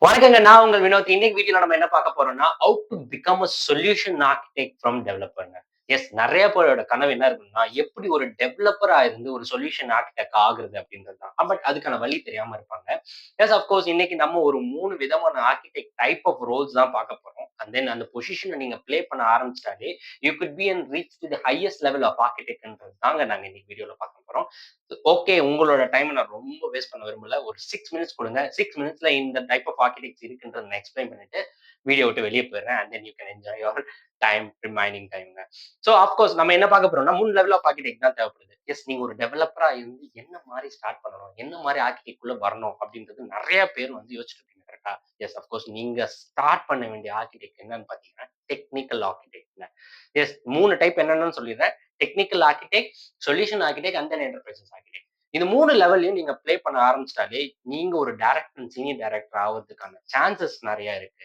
வணக்கங்க. நான் உங்கள் வினோத். இன்னைக்கு வீடியோல நம்ம என்ன பார்க்க போறோம்னா, how to become a solution architect from டெவலப்பர்ங்க. எஸ் நெறைய பேரோட கனவு என்ன இருக்கும்னா, எப்படி ஒரு டெவலப்பரா இருந்து ஒரு சொல்யூஷன் ஆர்க்கிடெக்ட் ஆகுறது அப்படின்றது தான். பட் அதுக்கான வழி தெரியாம இருப்பாங்க. எஸ் அஃப்கோர்ஸ் இன்னைக்கு நம்ம ஒரு 3 விதமான ஆர்க்கிடெக்ட் டைப் ஆஃப் ரோல்ஸ் தான் பார்க்க போறோம். அண்ட் தென் அந்த பொசிஷன நீங்க பிளே பண்ண ஆரம்பிச்சிட்டாலே, you could be and reach to the highest level of ஆர்க்கிடெக்ட்ன்றது தாங்க நாங்க இன்னைக்கு வீடியோல பார்க்க போறோம். ஓகே. உங்களோட டைம நான் ரொம்ப வேஸ்ட் பண்ண விரும்பல. ஒரு 6 மினிட்ஸ் குடுங்க. 6 மினிட்ஸ்ல இந்த டைப் ஆஃப் ஆர்க்கிடெக்ட்ஸ் இருக்குன்றத நான் எக்ஸ்ப்ளைன் பண்ணிட்டு, வீடியோ விட்டு வெளிய போயிடுறேன். And then you can enjoy your time, remaining டைம்ங்க. சோ ஆஃப்கோர்ஸ் நம்ம என்ன பார்க்க போறோம்னா, 3 லெவல் ஆஃப் ஆர்க்கிடெக்ட் தான் தேவைப்படுது. எஸ் நீங்க ஒரு டெவலப்பரா இருந்து என்ன மாரி ஸ்டார்ட் பண்ணணும்? என்ன மாரி ஆர்க்கிடெக்ட் குள்ள வரணும்? அப்படின்றது நெறைய பேர் வந்து யோசிச்சுட்டு இருப்பீங்க. கரெக்ட்டா? எஸ் அஃப்கோர்ஸ் நீங்க ஸ்டார்ட் பண்ண வேண்டிய ஆர்க்கிடெக்ட் என்னன்னு பார்த்தீங்கன்னா, டெக்னிக்கல் ஆர்க்கிடெக்ட்ங்க. எஸ் 3 டைப் என்னன்னு சொல்லிடுறேன். Technical architect, solution architect and then enterprises architect. இந்த 3 லெவல்லயும் நீங்க ப்ளே பண்ண ஆரம்பிச்சிட்டாலே, நீங்க ஒரு டைரக்டர் அண்ட் சீனியர் டைரக்டர் ஆவறதுக்கான சான்சஸ் நெறைய இருக்கு.